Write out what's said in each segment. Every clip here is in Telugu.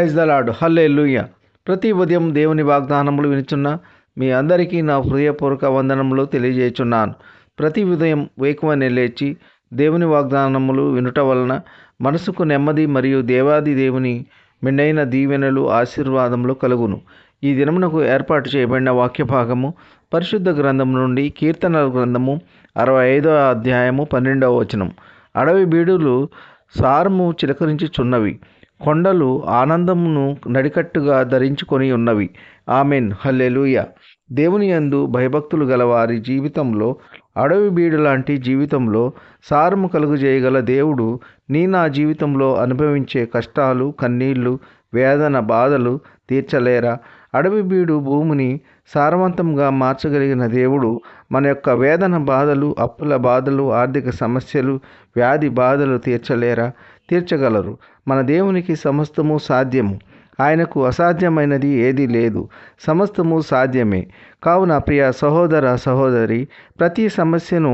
Praise the lord. హల్లెలూయా. ప్రతి ఉదయం దేవుని వాగ్దానములు వినుచున్న మీ అందరికీ నా హృదయపూర్వక వందనములు తెలియజేయుచున్నాను. ప్రతి ఉదయం వేకువనే లేచి దేవుని వాగ్దానములు వినుట వలన మనసుకు నెమ్మది మరియు దేవాది దేవుని మెండైన దీవెనలు ఆశీర్వాదములు కలుగును. ఈ దినమునకు ఏర్పాటు చేయబడిన వాక్య భాగము పరిశుద్ధ గ్రంథము నుండి కీర్తనల గ్రంథము 65వ అధ్యాయము 12వ వచనం. అడవి బీడులు సారము చిలకరించుచున్నవి, కొండలు ఆనందమును నడికట్టుగా ధరించుకొని ఉన్నవి. ఆమెన్. హల్లెలూయా. దేవుని యందు భయభక్తులు గల వారి జీవితంలో, అడవి బీడు లాంటి జీవితంలో సారము కలుగజేయగల దేవుడు నా జీవితంలో అనుభవించే కష్టాలు, కన్నీళ్లు, వేదన, బాధలు తీర్చలేరా? అడవి బీడు భూమిని సారవంతంగా మార్చగలిగిన దేవుడు మన యొక్క వేదన బాధలు, అప్పుల బాధలు, ఆర్థిక సమస్యలు, వ్యాధి బాధలు తీర్చలేరా? తీర్చగలరు. మన దేవునికి సమస్తము సాధ్యము. ఆయనకు అసాధ్యమైనది ఏదీ లేదు. సమస్తము సాధ్యమే. కావున ప్రియ సహోదర సహోదరి, ప్రతి సమస్యను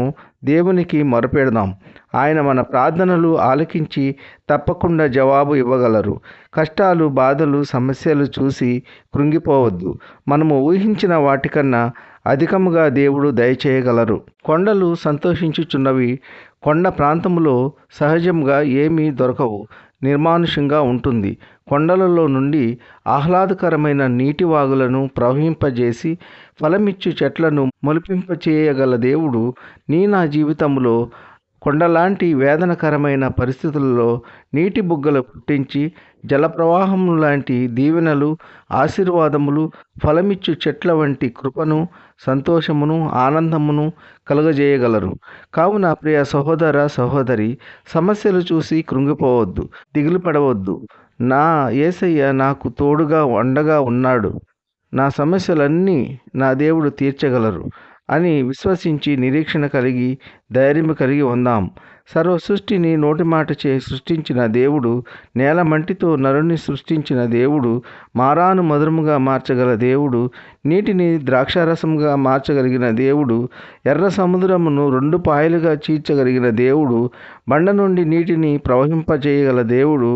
దేవునికి మొరపెడదాం. ఆయన మన ప్రార్థనలు ఆలకించి తప్పకుండా జవాబు ఇవ్వగలరు. కష్టాలు, బాధలు, సమస్యలు చూసి కృంగిపోవద్దు. మనము ఊహించిన వాటికన్నా అధికముగా దేవుడు దయచేయగలరు. కొండలు సంతోషించుచున్నవి. కొండ ప్రాంతంలో సహజంగా ఏమీ దొరకవు, నిర్మానుష్యంగా ఉంటుంది. కొండలలో నుండి ఆహ్లాదకరమైన నీటి వాగులను ప్రవహింపజేసి ఫలమిచ్చు చెట్లను మొలిపింపచేయగల దేవుడు నా జీవితంలో కొండలాంటి వేదనకరమైన పరిస్థితులలో నీటి బుగ్గలు పుట్టించి జలప్రవాహం లాంటి దీవెనలు, ఆశీర్వాదములు, ఫలమిచ్చు చెట్ల వంటి కృపను, సంతోషమును, ఆనందమును కలుగజేయగలరు. కావున ప్రియ సహోదర సహోదరి, సమస్యలు చూసి కృంగిపోవద్దు, దిగులు పడవద్దు. నా యేసయ్య నాకు తోడుగా అండగా ఉన్నాడు, నా సమస్యలన్నీ నా దేవుడు తీర్చగలరు అని విశ్వసించి నిరీక్షణ కలిగి ధైర్యం కలిగి ఉందాం. సర్వ సృష్టిని నోటి మాట చే సృష్టించిన దేవుడు, నేల మంటితో నరుని సృష్టించిన దేవుడు, మారాను మధురముగా మార్చగల దేవుడు, నీటిని ద్రాక్షారసముగా మార్చగలిగిన దేవుడు, ఎర్ర సముద్రమును 2 పాయలుగా చీల్చగలిగిన దేవుడు, బండ నుండి నీటిని ప్రవహింపజేయగల దేవుడు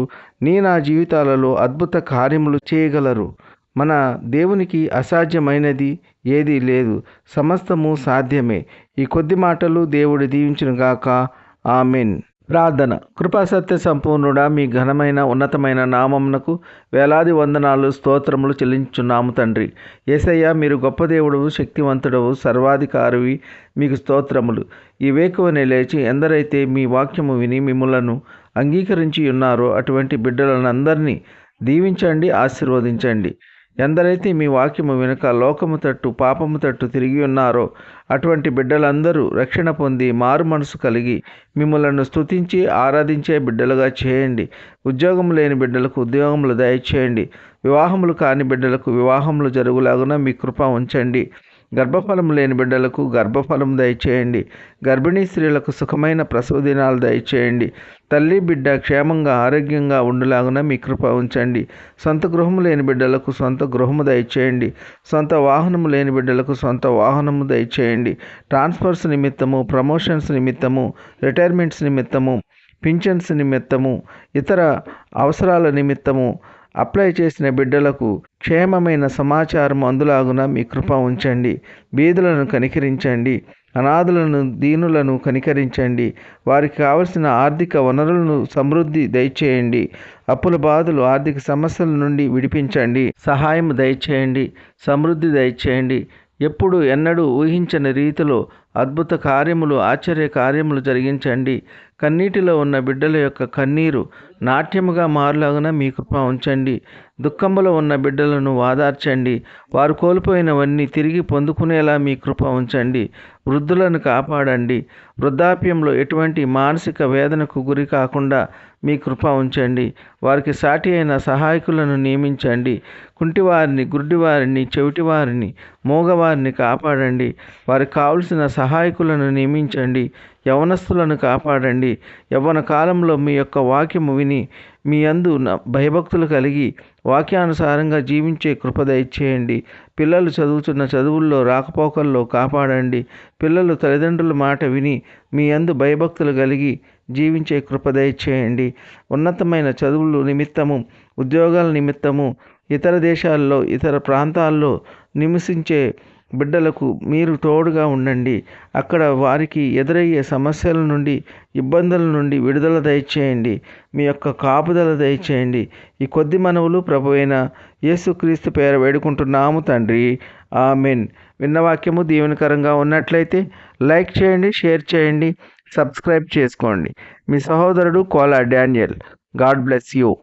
నా జీవితాలలో అద్భుత కార్యములు చేయగలరు. మన దేవునికి అసాధ్యమైనది ఏదీ లేదు. సమస్తము సాధ్యమే. ఈ కొద్ది మాటలు దేవుడు దీవించునుగాక. ఆమెన్. ప్రార్థన. కృపాసత్య సంపూర్ణుడా, మీ ఘనమైన ఉన్నతమైన నామమునకు వేలాది వందనాలు, స్తోత్రములు చెల్లించున్నాము తండ్రి. యేసయ్య, మీరు గొప్ప దేవుడవు, శక్తివంతుడవు, సర్వాధికారివి. మీకు స్తోత్రములు. ఈ వేకువనే లేచి ఎందరైతే మీ వాక్యము విని మిమ్ములను అంగీకరించి ఉన్నారో అటువంటి బిడ్డలందరినీ దీవించండి, ఆశీర్వదించండి. ఎందరైతే మీ వాక్యము వెనుక లోకము తట్టు, పాపము తట్టు తిరిగి ఉన్నారో అటువంటి బిడ్డలందరూ రక్షణ పొంది మారు మనసు కలిగి మిమ్మలను స్తుతించి ఆరాధించే బిడ్డలుగా చేయండి. ఉద్యోగం లేని బిడ్డలకు ఉద్యోగములు దయచేయండి. వివాహములు కాని బిడ్డలకు వివాహములు జరుగులాగున మీ కృప ఉంచండి. గర్భఫలం లేని బిడ్డలకు గర్భఫలం దయచేయండి. గర్భిణీ స్త్రీలకు సుఖమైన ప్రసవ దినాలు దయచేయండి. తల్లి బిడ్డ క్షేమంగా ఆరోగ్యంగా ఉండులాగున మీ కృప ఉంచండి. సొంత గృహము లేని బిడ్డలకు సొంత గృహము దయచేయండి. సొంత వాహనము లేని బిడ్డలకు సొంత వాహనము దయచేయండి. ట్రాన్స్ఫర్స్ నిమిత్తము, ప్రమోషన్స్ నిమిత్తము, రిటైర్మెంట్స్ నిమిత్తము, పింఛన్స్ నిమిత్తము, ఇతర అవసరాల నిమిత్తము అప్లై చేసిన బిడ్డలకు క్షేమమైన సమాచారం అందులాగున మీ కృప ఉంచండి. బీదలను కనికరించండి. అనాథులను, దీనులను కనికరించండి. వారికి కావలసిన ఆర్థిక వనరులను సమృద్ధి దయచేయండి. అప్పుల బాధలు, ఆర్థిక సమస్యల నుండి విడిపించండి. సహాయం దయచేయండి. సమృద్ధి దయచేయండి. ఎప్పుడు ఎన్నడూ ఊహించని రీతిలో అద్భుత కార్యములు, ఆశ్చర్య కార్యములు జరిగించండి. కన్నీటిలో ఉన్న బిడ్డల యొక్క కన్నీరు నాట్యముగా మారులాగున మీ కృప ఉంచండి. దుఃఖంలో ఉన్న బిడ్డలను వాదార్చండి. వారు కోల్పోయినవన్నీ తిరిగి పొందుకునేలా మీ కృప ఉంచండి. వృద్ధులను కాపాడండి. వృద్ధాప్యంలో ఎటువంటి మానసిక వేదనకు గురి కాకుండా మీ కృప ఉంచండి. వారికి సాటి అయిన సహాయకులను నియమించండి. కుంటివారిని, గుడ్డివారిని, చెవిటివారిని, మూగవారిని కాపాడండి. వారికి కావలసిన సహాయకులను నియమించండి. యవనస్తులను కాపాడండి. యవ్వన కాలంలో మీ యొక్క వాక్యము విని మీ యందు భయభక్తులు కలిగి వాక్యానుసారంగా జీవించే కృప దయచేయండి. పిల్లలు చదువుతున్న చదువుల్లో, రాకపోకల్లో కాపాడండి. పిల్లలు తల్లిదండ్రుల మాట విని మీ యందు భయభక్తులు కలిగి జీవించే కృప దయచేయండి. ఉన్నతమైన చదువులు నిమిత్తము, ఉద్యోగాల నిమిత్తము ఇతర దేశాల్లో ఇతర ప్రాంతాల్లో నివసించే బిడ్డలకు మీరు తోడుగా ఉండండి. అక్కడ వారికి ఎదురయ్యే సమస్యల నుండి ఇబ్బందుల నుండి విడుదల దయచేయండి. మీ యొక్క కాపుదల దయచేయండి. ఈ కొద్ది మనవులు ప్రభువైన యేసుక్రీస్తు పేర వేడుకుంటున్నాము తండ్రి. ఆమెన్. విన్న వాక్యము దీవెనకరంగా ఉన్నట్లయితే లైక్ చేయండి, షేర్ చేయండి, సబ్స్క్రైబ్ చేసుకోండి. మీ సహోదరుడు Kola Daniel. God bless you.